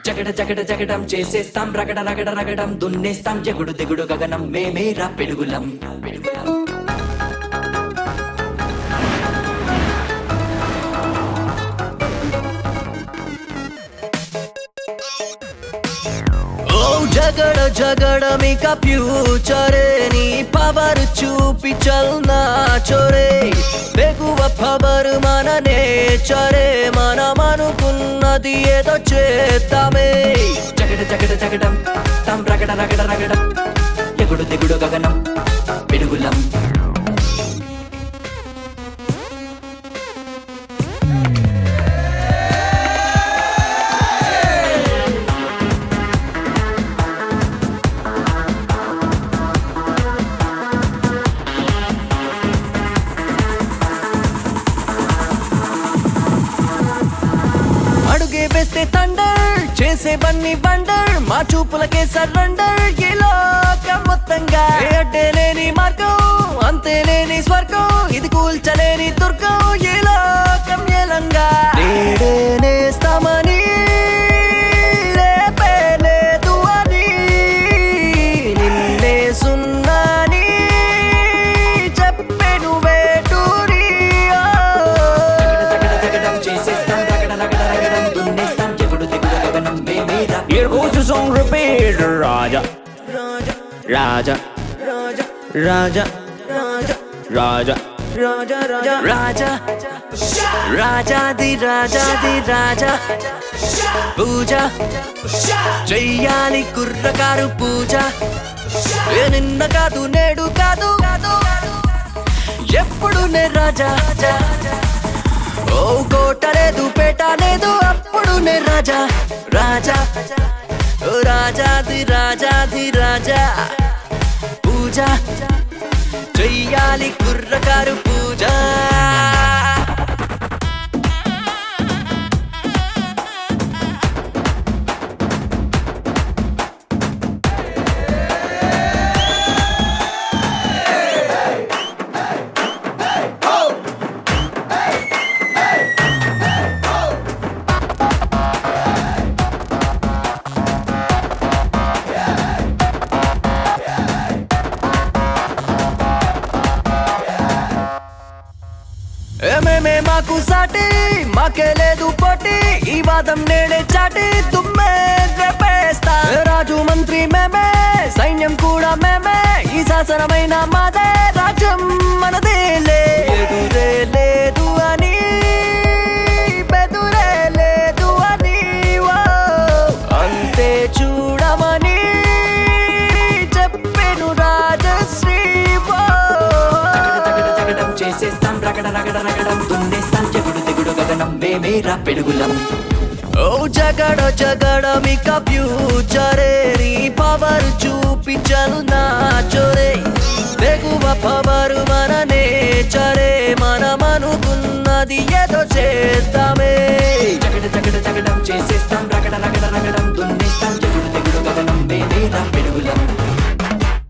జగడ జగడ జగడం చేసేస్తాం రగడ రగడ రగడం దున్నేస్తాం జగుడు దిగుడు గగనం మేమేరా పెడుగులం ఓ జగడ జగడ మీకా ఫ్యూచరే నీ పవర్ చూపి చల్నా చోరే బెగువ పవర్ మన నేచరే మనం అనుకున్నది ఏదో చేద్దామే జగడ జగడ జగడం తం రగడ రగడ రగడం ఎగుడు దిగుడు గగనం పిడుగులం అడుగే వేస్తే థండర్ చేసే బన్నీ బండర్ మా చూపులకే సరెండర్ ఈ లోకం మొత్తంగా అడ్డే లేని మార్గం అంతే లేని స్వర్గం ఇది కూల్చలేని దుర్గం ఈ లోకం ఏలంగా నేస్తామని రేపే లేదు అని నిన్నే సున్నాని చెప్పెను వేటూరి చేసేస్తాం రగడ రగడ రగడం దున్నేస్తాం జగుడు దిగుడు గగనం మేమేరా Here goes the song repeat Raja Raja Raja Raja రాజా రాజా రాజాది రాజాది రాజా పూజ చెయ్యాలి కుర్రకారు పూజ నిన్న కాదు నేడు కాదు ఎప్పుడు నే రాజా ఓ కోట లేదు పేట లేదు అప్పుడు నే రాజా రాజా ఓ రాజాది రాజాది రాజా పూజ చెయ్యాలి కుర్రకారు పూజ ఏమేమే మాకు సాటి మాకే లేదు పోటీ ఈ వాదం నేనే చాటి తుమ్మే రేపేస్తా రాజు మంత్రి మేమే సైన్యం కూడా మేమే ఈ శాసనమైన మాదే రాజ్యం మనదేలే ఎదురే లేదు అని బెదురే లేదు అని ఓ అంతే చూడమని చెప్పెను రాజశ్రీ ఓ జగడం చేసేస్తాం రగడ రగడ రగడం దున్నేస్తాం జగుడు దిగుడు గగనం మేమేరా పెడుగులం ఓ జగడ జగడ మీకా ఫ్యూచరే నీ పవర్ చూపించను నా చోరే బెగువ పవర్ మన నేచరే మనం అనుకున్నది ఏదో చేద్దామే జగడ జగడ జగడం చేసేస్తాం రగడ రగడ